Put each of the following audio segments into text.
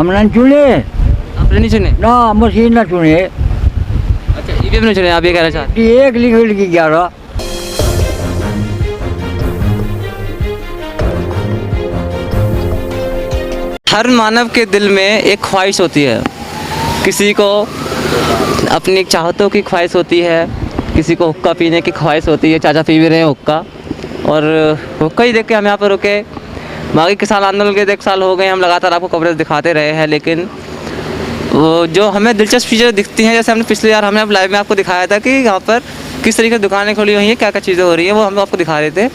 हमने चुने आपने नहीं चुने? ना, मशीन ना चुने। अच्छा, ईवीएम नहीं चुने, आप ये कहना चाहते एक लिखी की 11। हर मानव के दिल में एक ख्वाहिश होती है। किसी को अपनी चाहतों की ख्वाहिश होती है, किसी को हुक्का पीने की ख्वाहिश होती है। चाचा पी भी रहे हैं हुक्का, और हुक्का ही देख के हम यहाँ पर रुके। बाकी किसान आंदोलन के 1 साल हो गए, हम लगातार आपको कवरेज दिखाते रहे हैं, लेकिन वो जो हमें दिलचस्प चीज़ें दिखती हैं, जैसे हमने पिछले यार हमने लाइव में आपको दिखाया था कि यहाँ पर किस तरीके से दुकानें खुली हुई हैं, क्या क्या चीज़ें हो रही हैं, वो हम आपको दिखा रहे थे।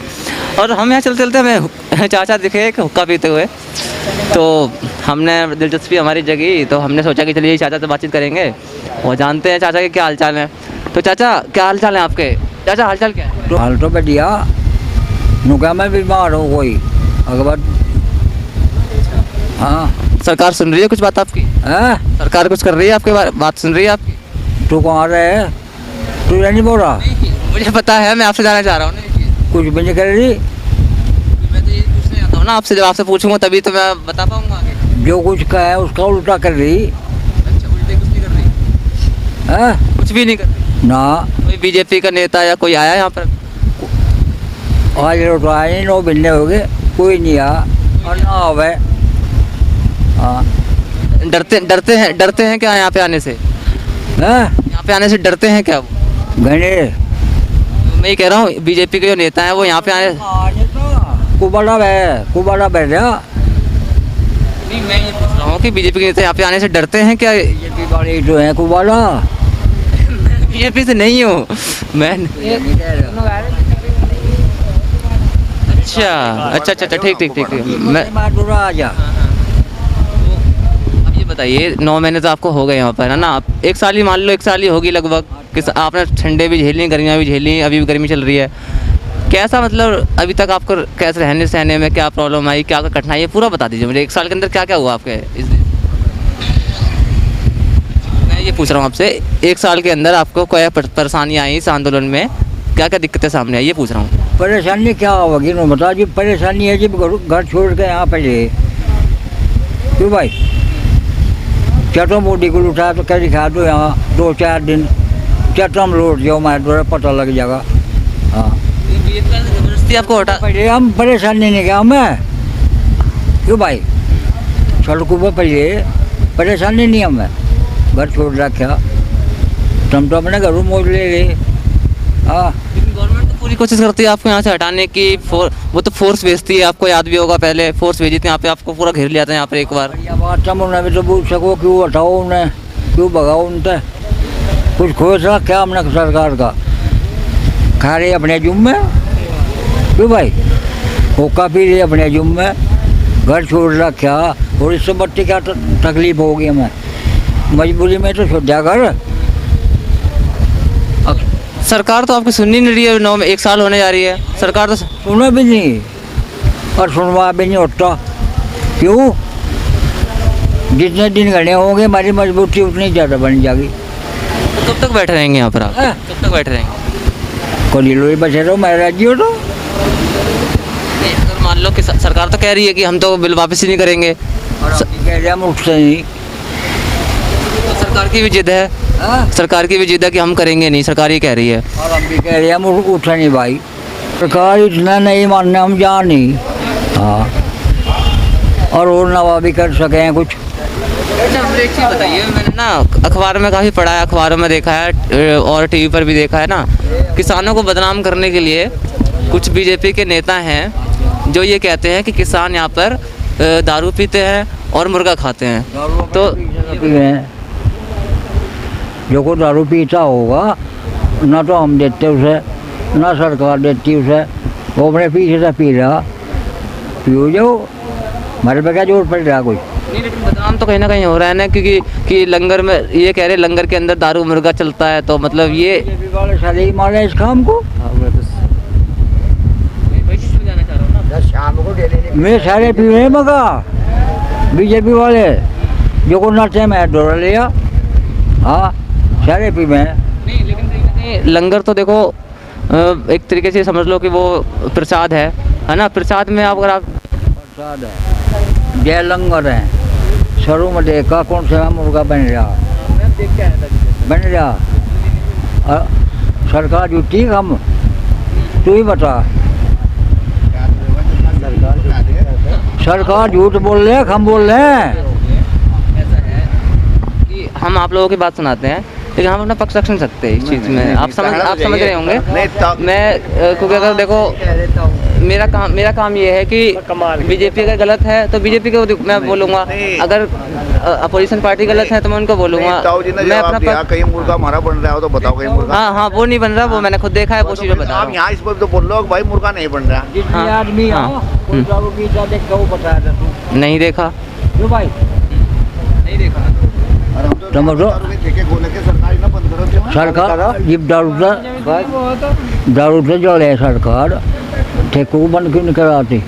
और हम यहाँ चलते चलते हमें चाचा दिखे एक हुक्का पीते हुए, तो हमने दिलचस्पी हमारी जगी, तो हमने सोचा कि चलिए चाचा से बातचीत करेंगे और जानते हैं चाचा के क्या हालचाल हैं। तो चाचा, क्या हालचाल है आपके? चाचा, हालचाल क्या है? तो हाल तो बढ़िया। नुका मैं बीमार हो कोई अगर। हाँ, सरकार सुन रही है कुछ बात आपकी? है सरकार कुछ कर रही है आपके बात सुन रही है आपकी? तू कहाँ रहे? तू नहीं बोल रहा? मुझे पता है, मैं आपसे जाना चाह रहा हूँ। कुछ भी नहीं कर रही। मैं तो ये पूछने आता हूँ ना आपसे, जब आपसे पूछूंगा तभी तो मैं बता पाऊंगा आगे। जो कुछ कहा है उसका उल्टा कर रही। अच्छा, उल्टे कुछ नहीं कर रही? है कुछ भी नहीं कर रही? ना। कोई बीजेपी का नेता या कोई आया यहाँ पर? आज तो आए नहीं, 9 महीने हो गए, कोई नहीं आया और ना आवे। हाँ, डरते हैं क्या यहाँ पे आने से? यहाँ पे आने से डरते हैं क्या वो? घने मैं ये कह रहा हूँ, बीजेपी के जो नेता हैं वो यहाँ पे आने कुबाड़ा बैठ जा। नहीं, मैं ये पूछ रहा हूँ कि बीजेपी के नेता यहाँ पे आने से डरते हैं क्या? बीजेपी वाले जो है कुबाड़ा। बीजेपी से नहीं हूँ मैं। अच्छा, ठीक। मैं आ जा। अब ये बताइए, 9 महीने तो आपको हो गए यहाँ पर, है ना? आप 1 साल ही मान लो, 1 साल ही होगी लगभग। आपने ठंडे भी झेली, गर्मियाँ भी झेली, अभी भी गर्मी चल रही है। कैसा मतलब अभी तक आपको कैसे रहने सहने में क्या प्रॉब्लम आई, क्या कठिनाई है, पूरा बता दीजिए मुझे। 1 साल के अंदर क्या क्या हुआ आपके इस दिन? मैं ये पूछ रहा हूँ आपसे, 1 साल के अंदर आपको क्या परेशानियाँ आई इस आंदोलन में, क्या क्या दिक्कतें सामने आई, ये पूछ रहा हूँ। परेशानी क्या होगी ना बता जी। परेशानी है जब घर छोड़ के यहाँ पे ले। क्यों भाई? चटो मोटी को उठा तो क्या दिखा दो यहाँ 2-4 दिन, चटम लौट जाओ, मैं थोड़ा पता लग जाएगा। हाँ, जबरदस्ती आपको हटा? पहले हम परेशानी नहीं क्या हमें। क्यों भाई? सड़कों पर पहले परेशानी नहीं हमें, घर छोड़ रखा, तुम तो अपने घरों मौज ले गए। हाँ, गवर्नमेंट तो पूरी कोशिश करती है आपको यहाँ से हटाने की। वो तो फोर्स भेजती है, आपको याद भी होगा, पहले फोर्स भेजी थी यहाँ पे, आपको पूरा घेर लिया था यहाँ पे एक बार। बात उन्हें भी तो पूछ सको, क्यों हटाओ उन्हें, क्यों भगाओ उनसे? कुछ खोज रखा हमने सरकार का, खा रहे अपने जुम्मे। क्यों भाई? होका पी रहे अपने जुम्मे, घर छोड़ रखा, और इससे बच्चे क्या तकलीफ होगी हमें? मजबूरी में तो छोड़ घर। सरकार तो आपकी सुननी नहीं रही है। 9 में 1 साल होने जा रही है, सरकार तो सुना भी नहीं और सुनवा भी नहीं होता। क्यों? जितने दिन घने होंगे हमारी मजबूती उतनी ज़्यादा बन जाएगी। तो कब तक बैठे रहेंगे यहाँ पर आप? कब तक बैठे रहेंगे? कोई लोई बचे रहो, मैं राज्य हो तो। अगर मान लो कि सरकार तो कह रही है कि हम तो बिल वापस ही नहीं करेंगे, कह रहे हम उठते नहीं। तो सरकार की भी जिद है, सरकार की भी जिद है कि हम करेंगे नहीं, सरकार ही कह रही है। और हम भी कह रहे हैं हम उठे नहीं भाई, सरकार इतना नहीं मानने हम जा नहीं। हाँ, और नवा भी कर सके हैं कुछ। अच्छा, मुझे एक चीज़ बताइए, मैंने ना अखबार में काफ़ी पढ़ा है, अखबारों में देखा है और टीवी पर भी देखा है ना, किसानों को बदनाम करने के लिए कुछ बीजेपी के नेता हैं जो ये कहते हैं कि किसान यहाँ पर दारू पीते हैं और मुर्गा खाते हैं। तो जो को दारू पीता होगा ना तो हम देते उसे, ना सरकार देती उसे, वो अपने पीछे से पी रहा। पियो जाओ, हमारे पे क्या जोर पड़ रहा कोई? नहीं, लेकिन बदनाम तो कहीं ना कहीं हो रहा है ना, क्योंकि कि लंगर में ये कह रहे लंगर के अंदर दारू मुर्गा चलता है, तो मतलब ये वाले सारे ही मारे इस काम को। मैं सारे पी रहे मगा बीजेपी वाले जो को नाचे मैं डोरा लिया। हाँ, सारे पी में। नहीं, लेकिन कहीं ना कहीं लंगर तो देखो एक तरीके से समझ लो कि वो प्रसाद है ना? प्रसाद में आप अगर आप प्रसाद है, जय लंगर है, सरू में देखा कौन सा मुर्गा बन रहा मैं देख के आया था बन रहा सरकार जुटी हम तू ही बता सरकार झूठ बोल रहे हैं हम बोल रहे हैं ऐसा है कि हम आप लोगों की बात सुनाते हैं लेकिन हम अपना पक्ष रख नहीं सकते इस चीज़ में। आप समझ रहे होंगे। मैं क्योंकि अगर देखो मेरा काम ये है कि बीजेपी अगर गलत है तो बीजेपी को मैं बोलूँगा, अगर अपोजिशन पार्टी गलत है तो मैं उनको बोलूँगा। मैं अपना कहीं मुर्गा हमारा बन रहा हो तो बताओ कहीं मुर्गा। हाँ वो नहीं बन रहा, वो मैंने खुद देखा है, वो चीज़ें बता आप यहाँ इस पर तो बोल रहे हो भाई मुर्गा नहीं बन रहा। जितने आदमी कोई दारू पीता देख वो बताया था तू नहीं देखा, क्यों भाई नहीं देखा। समझो सरकार जब दारू से जल है सरकार ठेकों को बंद क्यों नहीं कराती?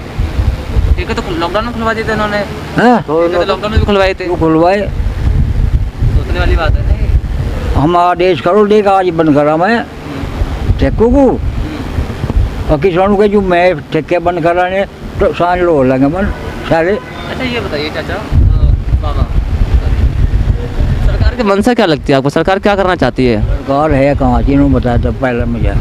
ठीक है तो लॉकडाउन में खुलवा दिए थे उन्होंने, हैं लॉकडाउन में भी खुलवाए थे, क्यों खुलवाए? सोचने वाली बात है नहीं। हमारा देश करो देगा आज बंद करा मैं ठेकों को और किसानों के जो मैं ठेके बंद कराने तो सांझ लो लगे मन सारे। अच्छा ये बताइए चाचा बाबा, सरकार की मंशा क्या लगती है आपको? सरकार क्या करना चाहती है? सरकार है कहाँ जिन्होंने बताया था पहले मुझे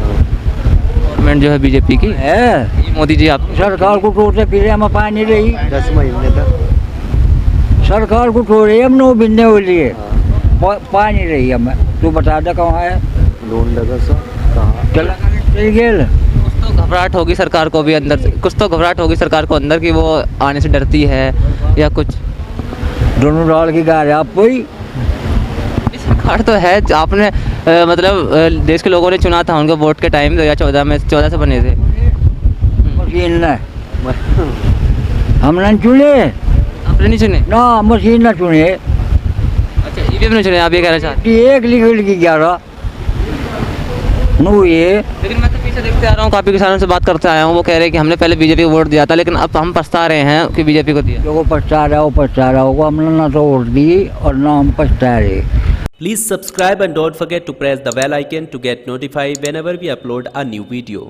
गवर्नमेंट जो है बीजेपी की है। ये मोदी जी आप सरकार को टोटे फिर हम पा नहीं रही 10 महीने तक सरकार को टोड़े हम नो बिनने हो लिए पा नहीं रही हमें। तू बता दे कहाँ है लोन लगा सर कहाँ चला चल गेल। कुछ तो घबराहट होगी सरकार को भी अंदर से, कुछ तो घबराहट होगी सरकार को अंदर कि वो आने से डरती है या कुछ। दोनों डाल की गा रहे आपको ही सरकार तो है, आपने मतलब देश के लोगों ने चुना था उनको वोट के टाइम 2014 में, 14 से बने थे। मशीन ने हमने चुने आपने नहीं चुने? ना मशीन ने चुने अच्छा ईवीएम ने चुने, आप ये कहना चाहते एक लिखित की 11 नो ये। लेकिन मैं तो पीछे देखते आ रहा हूँ, काफ़ी किसानों से बात करते आया हूँ, वो कह रहे हैं कि हमने पहले बीजेपी को वोट दिया था लेकिन अब हम पछता रहे हैं कि बीजेपी को दिया। जो को पछता रहा होगा हमने ना तो वोट दी और ना हम पछता रहे। Please subscribe and don't forget to press the bell icon to get notified whenever we upload a new video.